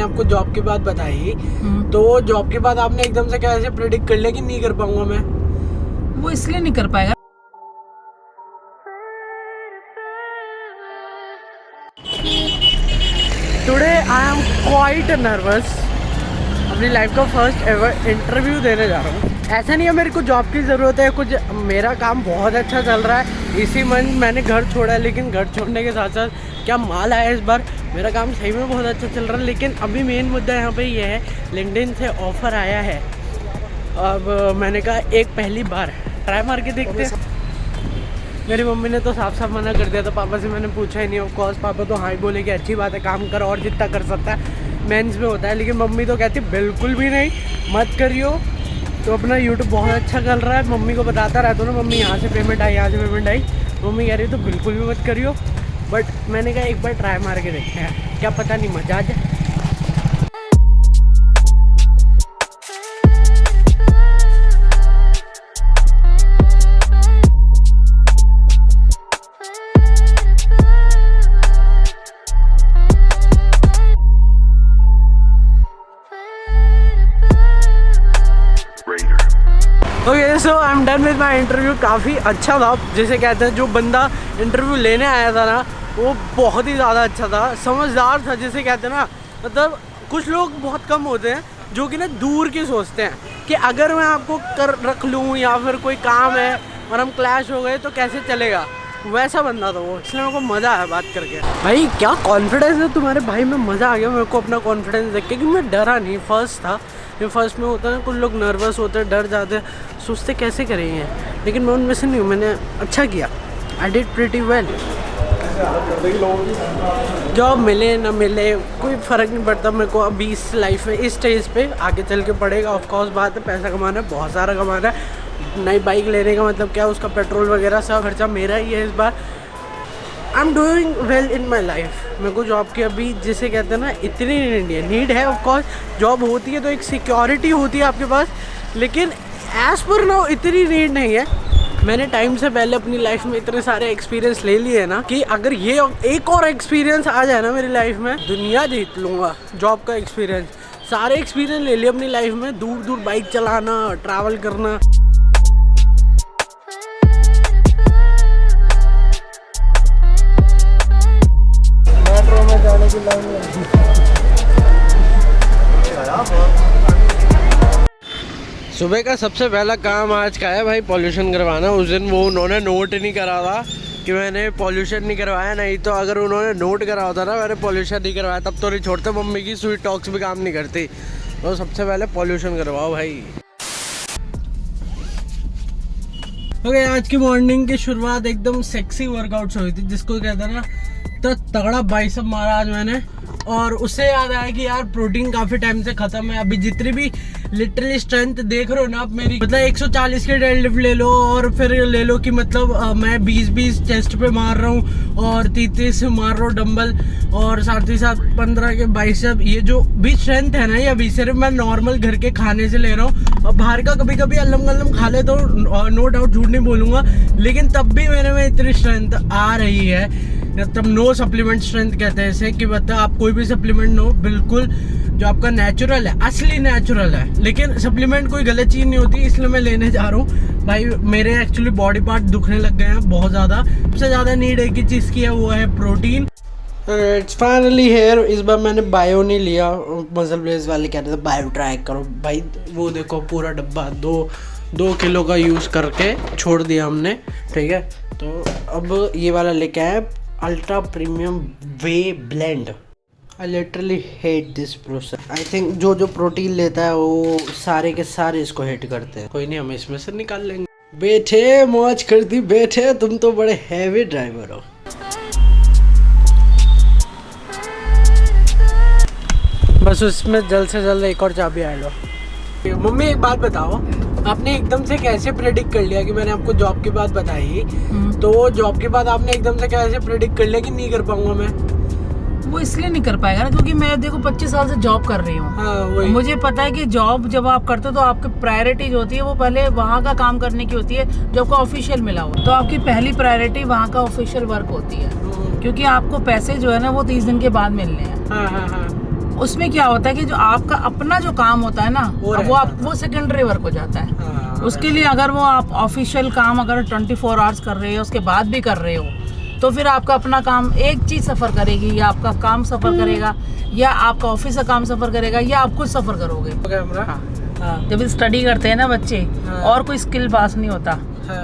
आपको जॉब की बात बताई, तो जॉब के बाद आपने एकदम से कैसे प्रेडिक्ट कर लिया कि नहीं कर पाऊंगा मैं? वो इसलिए नहीं कर पाएगा। Today I am quite nervous. अपनी लाइफ का फर्स्ट एवर इंटरव्यू देने जा रहा हूँ। ऐसा नहीं है मेरे को जॉब की ज़रूरत है, कुछ मेरा काम बहुत अच्छा चल रहा है। इसी मंथ मैंने घर छोड़ा है, लेकिन घर छोड़ने के साथ साथ क्या माल आया इस बार। मेरा काम सही में बहुत अच्छा चल रहा है, लेकिन अभी मेन मुद्दा यहाँ पे ये है, लिंक्डइन से ऑफ़र आया है। अब मैंने कहा एक पहली बार ट्राई मार के देखते हैं। मेरी मम्मी ने तो साफ साफ मना कर दिया था, पापा से मैंने पूछा ही नहीं। ऑफ कोर्स पापा तो हाँ ही बोले कि अच्छी बात है, काम कर और जितना कर सकता है मेंस में होता है। लेकिन मम्मी तो कहती बिल्कुल भी नहीं, मत करियो। तो अपना यूट्यूब बहुत अच्छा चल रहा है, मम्मी को बताता रहता हूँ ना, मम्मी यहाँ से पेमेंट आई, यहाँ से पेमेंट आई। मम्मी कह रही तो बिल्कुल भी मत करियो, बट मैंने कहा एक बार ट्राई मार के देखते हैं, क्या पता नहीं मजा आ जाए। Okay, so I am done with my interview. काफ़ी अच्छा था, जैसे कहते हैं जो बंदा इंटरव्यू लेने आया था ना, वो बहुत ही ज़्यादा अच्छा था, समझदार था। जैसे कहते हैं ना, मतलब कुछ लोग बहुत कम होते हैं जो कि ना दूर की सोचते हैं कि अगर मैं आपको कर रख लूँ या फिर कोई काम है और हम क्लैश हो गए तो कैसे चलेगा, वैसा बंदा था वो। इसलिए मेरे को मज़ा आया बात करके। भाई क्या कॉन्फिडेंस है तुम्हारे भाई में, मज़ा आ गया मेरे को अपना कॉन्फिडेंस देख के कि मैं डरा नहीं। फर्स्ट था, ये फर्स्ट में होता है कुछ लोग नर्वस होते हैं, डर जाते हैं, सोचते कैसे करेंगे, लेकिन मैं उनमें से नहीं हूँ। मैंने अच्छा किया, I did pretty well. Job मिले ना मिले कोई फ़र्क नहीं पड़ता मेरे को अभी इस लाइफ में, इस स्टेज पे। आगे चल के पड़ेगा, ऑफ कोर्स बात है, पैसा कमाना है, बहुत सारा कमाना है। नई बाइक लेने का मतलब क्या, उसका पेट्रोल वगैरह सब खर्चा मेरा ही है इस बार। I am doing well in my life. मेरे को जॉब की अभी जिसे कहते हैं ना इतनी नीड है। ऑफ कोर्स जॉब होती है तो एक सिक्योरिटी होती है आपके पास, लेकिन एज पर नाउ इतनी नीड नहीं है। मैंने टाइम से पहले अपनी लाइफ में इतने सारे एक्सपीरियंस ले लिए हैं ना कि अगर ये एक और एक्सपीरियंस आ जाए ना मेरी लाइफ में, दुनिया जीत लूँगा। जॉब का एक्सपीरियंस, सारे एक्सपीरियंस ले लिए अपनी लाइफ में, दूर दूर बाइक चलाना, ट्रैवल करना। मेट्रो में जाने की लाइन सुबह का सबसे पहला काम आज का है भाई पॉल्यूशन करवाना। उस दिन वो उन्होंने नोट नहीं करा था कि मैंने पॉल्यूशन नहीं करवाया, नहीं तो अगर उन्होंने नोट करा होता ना मैंने पॉल्यूशन नहीं करवाया तब तो नहीं छोड़ते। मम्मी की स्वीट टॉक्स भी काम नहीं करती, तो सबसे पहले पॉल्यूशन करवाओ भाई। ओके, आज की मॉर्निंग की शुरुआत एकदम सेक्सी वर्कआउट से हुई थी, जिसको कहते हैं ना तो तगड़ा बाइसेप मारा आज मैंने। और उससे याद आया कि यार प्रोटीन काफ़ी टाइम से ख़त्म है। अभी जितनी भी लिटरली स्ट्रेंथ देख रहे हो ना आप मेरी, मतलब 140 के डेडलिफ्ट ले लो और फिर ले लो कि मतलब मैं 20 चेस्ट पे मार रहा हूँ और 30 मार रहा हूँ डंबल, और साथ ही साथ 15 के बाइसेप। ये जो भी स्ट्रेंथ है ना, ये अभी सिर्फ मैं नॉर्मल घर के खाने से ले रहा हूँ। और बाहर का कभी कभी अल्लम गल्लम खा ले तो नो डाउट झूठ नहीं बोलूँगा, लेकिन तब भी मेरे में इतनी स्ट्रेंथ आ रही है। तब नो सप्लीमेंट स्ट्रेंथ कहते हैं इसे, कि मतलब आप कोई भी सप्लीमेंट नो, बिल्कुल जो आपका नेचुरल है, असली नेचुरल है। लेकिन सप्लीमेंट कोई गलत चीज़ नहीं होती, इसलिए मैं लेने जा रहा हूँ भाई। मेरे एक्चुअली बॉडी पार्ट दुखने लग गए हैं बहुत ज़्यादा। सबसे ज़्यादा नीड एक ही चीज़ की है, वो है प्रोटीन। It's finally hair. इस बार मैंने बायो नहीं लिया, मसल ब्लेज वाले कहते थे बायो ट्राई करो भाई। वो देखो पूरा डब्बा 2 किलो का यूज़ करके छोड़ दिया हमने, ठीक है। तो अब ये वाला लेके आए, ultra premium way blend. I literally hate this process. I think जो प्रोटीन लेता है वो सारे के सारे इसको हेट करते हैं। कोई नहीं, हम इसमें से निकाल लेंगे। बैठे मौज करती बैठे, तुम तो बड़े हैवी ड्राइवर हो। बस उसमें जल्द से जल्द एक और चाबी आ लो। मम्मी एक बात बताओ, आपने एकदम से कैसे प्रेडिक्ट कर लिया कि मैंने आपको जॉब की बात बताई, तो जॉब के बाद आपने एकदम से कैसे प्रेडिक्ट कर लिया कि नहीं कर पाऊंगा मैं? वो इसलिए नहीं कर पाएगा ना क्योंकि मैं देखो 25 साल से जॉब कर रही हूँ। हाँ, मुझे पता है कि जॉब जब आप करते हो तो आपकी प्रायोरिटी जो होती है वो पहले वहाँ का काम करने की होती है जो आपको ऑफिशियल मिला हो। तो आपकी पहली प्रायोरिटी वहाँ का ऑफिशियल वर्क होती है, क्योंकि आपको पैसे जो है ना वो 30 दिन के बाद मिलने हैं। उसमें क्या होता है कि जो आपका अपना जो काम होता है ना वो सेकेंडरी वर्क हो जाता है। हाँ, उसके लिए अगर वो आप ऑफिशियल काम अगर 24 आवर्स कर रहे हो उसके बाद भी कर रहे हो तो फिर आपका अपना काम एक चीज सफर करेगी, या आपका काम सफर करेगा, या आपका ऑफिस का काम सफर करेगा, या आप खुद सफर करोगे। हाँ। जब स्टडी करते हैं ना बच्चे और कोई स्किल पास नहीं होता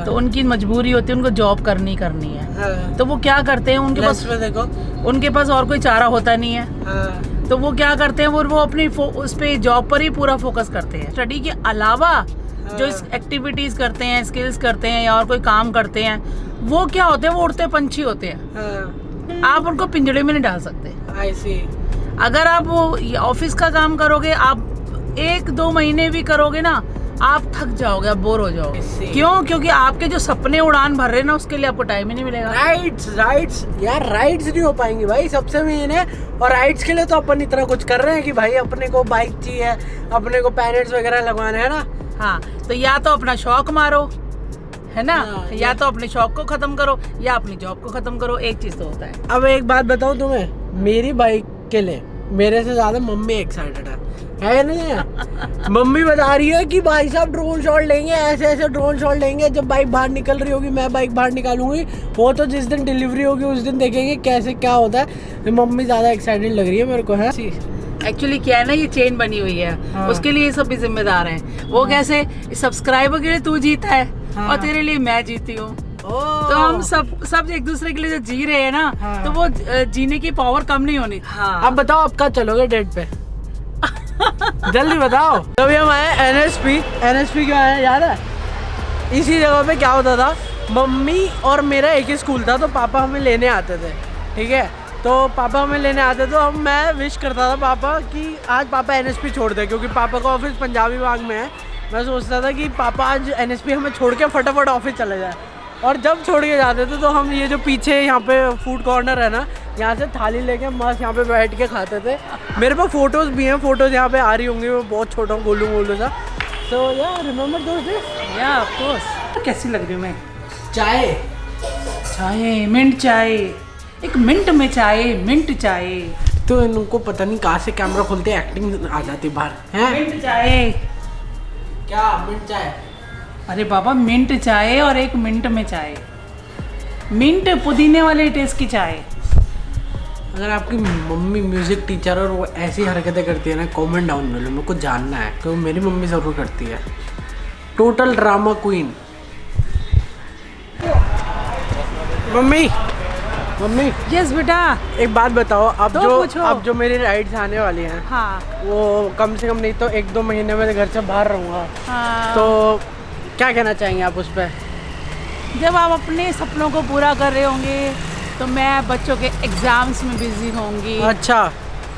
तो उनकी मजबूरी होती है, उनको जॉब करनी है। तो वो क्या करते हैं, उनके पास और कोई चारा होता नहीं है। तो वो क्या करते हैं, वो अपनी उस पे जॉब पर ही पूरा फोकस करते हैं। स्टडी के अलावा जो एक्टिविटीज करते हैं, स्किल्स करते हैं या और कोई काम करते हैं, वो क्या होते हैं, वो उड़ते पंछी होते हैं। आप उनको पिंजड़े में नहीं डाल सकते। अगर आप वो ऑफिस का काम करोगे, आप 1-2 महीने भी करोगे ना, आप थक जाओगे, आप बोर हो जाओगे। क्यों? क्योंकि आपके जो सपने उड़ान भर रहे हैं ना, उसके लिए आपको टाइम ही नहीं मिलेगा। राइट्स यार, राइड्स नहीं हो पाएंगी भाई, सबसे मेन है। और राइड्स के लिए तो अपन इतना कुछ कर रहे हैं कि भाई अपने को बाइक चाहिए, अपने को पैरेट्स वगैरह लगवाने हैं ना। हाँ, तो या तो अपना शौक मारो, है ना, या तो अपने शौक को खत्म करो या अपनी जॉब को खत्म करो, एक चीज तो होता है। अब एक बात बताऊं तुम्हें, मेरी बाइक के लिए मेरे से ज्यादा मम्मी एक्साइटेड है नहीं है? मम्मी बता रही है कि भाई साहब ड्रोन शॉट लेंगे, ऐसे ड्रोन शॉट लेंगे, जब बाइक बाहर निकल रही होगी, मैं बाइक बाहर निकालूंगी, वो तो जिस दिन डिलीवरी होगी उस दिन देखेंगे कैसे क्या होता है। मम्मी ज्यादा एक्साइटेड लग रही है मेरे को, है। एक्चुअली क्या है ना, ये चेन बनी हुई है। हाँ। उसके लिए सब भी जिम्मेदार हैं। वो कैसे, सब्सक्राइबर के लिए तू जीता है। हाँ। और तेरे लिए मैं जीती हूँ। तो हम सब एक दूसरे के लिए जो जी रहे हैं ना। हाँ। तो वो जीने की पावर कम नहीं होनी। हाँ। अब बताओ आप कब चलोगे डेट पे? जल्दी बताओ। तो अभी हम आए NSP क्यों आए याद है? इसी जगह पे क्या होता था, मम्मी और मेरा एक ही स्कूल था, तो पापा हमें लेने आते थे। ठीक है, तो पापा हमें लेने आते तो मैं विश करता था पापा कि आज पापा NSP छोड़ दे, क्योंकि पापा का ऑफिस पंजाबी बाग में है। मैं सोचता था कि पापा आज NSP हमें छोड़ के फटाफट ऑफिस चले जाए। और जब छोड़ के जाते थे तो हम ये जो पीछे यहाँ पे फूड कॉर्नर है ना, यहाँ से थाली लेके मस्त यहाँ पे बैठ के खाते थे। मेरे पास फोटोज़ भी हैं, फोटोज़ यहाँ पे आ रही होंगी, मैं बहुत छोटा हूँ, गोलू सा। तो यार रिमेम्बर दोस्त दिस? या ऑफ कोर्स। कैसी लग रही हूँ मैं? चाय मिंट चाय, एक मिनट में चाय, मिंट चाय। तो इनको पता नहीं कहाँ से कैमरा खोलते एक्टिंग आ जाती बाहर है। मिंट चाय क्या? मिंट चाय? अरे बाबा, मिंट चाय और एक मिनट में चाय, मिंट पुदीने वाले टेस्ट की चाय। अगर आपकी मम्मी म्यूजिक टीचर और वो ऐसी हरकतें करती है ना, कमेंट डाउन में लो, मेरे को जानना है, क्योंकि मेरी मम्मी ज़रूर करती है। Total drama queen. Mummy yes बेटा, एक बात बताओ, अब जो मेरी राइड्स आने वाली हैं, हाँ, वो कम से कम नहीं तो 1-2 महीने में घर से बाहर रहूँगा। हाँ। तो क्या कहना चाहेंगे आप उस पर? जब आप अपने सपनों को पूरा कर रहे होंगे तो मैं बच्चों के एग्जाम्स में बिजी होंगी। अच्छा,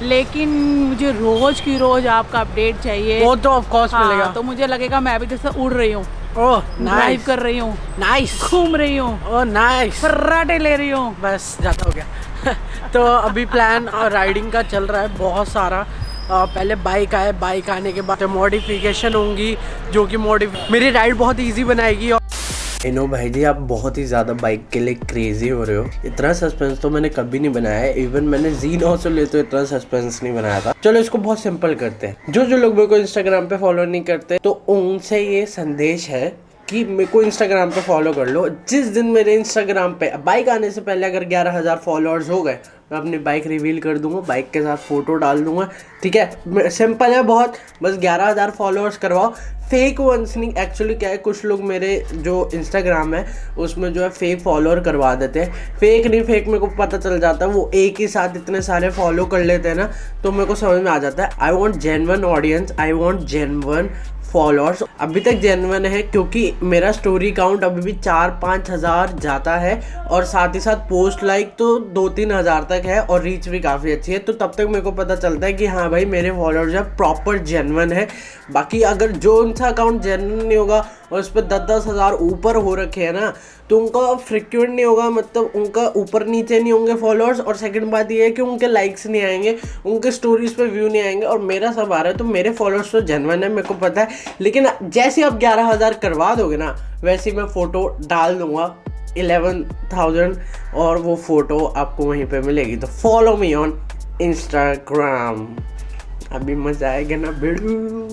लेकिन मुझे रोज की रोज आपका अपडेट चाहिए। वो तो ऑफ कोर्स मिलेगा। तो मुझे लगेगा मैं भी जैसे उड़ रही हूँ, ड्राइव कर रही हूँ, नाइस, घूम रही हूँ, फर्राटे ले रही हूँ, बस ज़्यादा हो गया। तो अभी प्लान राइडिंग का चल रहा है बहुत सारा। पहले बाइक आए, बाइक आने के बाद मॉडिफिकेशन होंगी, जो कि मेरी राइड बहुत इजी बनाएगी। इनो भाई जी, आप बहुत ही ज़्यादा बाइक के लिए क्रेजी हो रहे हो। इतना सस्पेंस तो मैंने कभी नहीं बनाया है, इवन मैंने Z9 से ले तो इतना सस्पेंस नहीं बनाया था। चलो इसको बहुत सिंपल करते हैं। जो लोग मेरे को इंस्टाग्राम पे फॉलो नहीं करते, तो उनसे ये संदेश है कि मेरे को इंस्टाग्राम पे फॉलो कर लो। जिस दिन मेरे इंस्टाग्राम पे बाइक आने से पहले अगर 11,000 फॉलोअर्स हो गए, मैं अपनी बाइक रिवील कर दूंगा, बाइक के साथ फ़ोटो डाल दूंगा। ठीक है, सिंपल है बहुत, बस 11,000 फॉलोअर्स करवाओ। फेक वंस नहीं, एक्चुअली क्या है, कुछ लोग मेरे जो इंस्टाग्राम है उसमें जो है फेक फॉलोअर करवा देते हैं। फेक नहीं, फेक मेरे को पता चल जाता है, वो एक ही साथ इतने सारे फॉलो कर लेते हैं ना, तो मेरे को समझ में आ जाता है। I want genuine audience, I want genuine followers. अभी तक जेन्युइन है क्योंकि मेरा स्टोरी काउंट अभी भी 4-5 हज़ार जाता है, और साथ ही साथ पोस्ट लाइक तो 2-3 हज़ार तक है, और रीच भी काफ़ी अच्छी है। तो तब तक मेरे को पता चलता है कि हाँ भाई मेरे फॉलोअर्स जो प्रॉपर जेन्युइन है। बाकी अगर जो उनका अकाउंट जेन्युइन नहीं होगा और उस पर 10-10 हज़ार ऊपर हो रखे हैं ना, तो उनका फ्रिक्वेंट नहीं होगा, मतलब उनका ऊपर नीचे नहीं होंगे फॉलोअर्स। और सेकंड बात ये है कि उनके लाइक्स नहीं आएंगे, उनके स्टोरीज पे व्यू नहीं आएंगे, और मेरा सब आ रहा है। तो मेरे फॉलोअर्स तो जेन्युइन है, मेरे को पता है। लेकिन जैसे आप 11,000 करवा दोगे ना, वैसे मैं फ़ोटो डाल दूंगा 11,000, और वो फ़ोटो आपको वहीं पे मिलेगी। तो फॉलो मी ऑन इंस्टाग्राम। अभी मजा आएगा ना बेड़ू।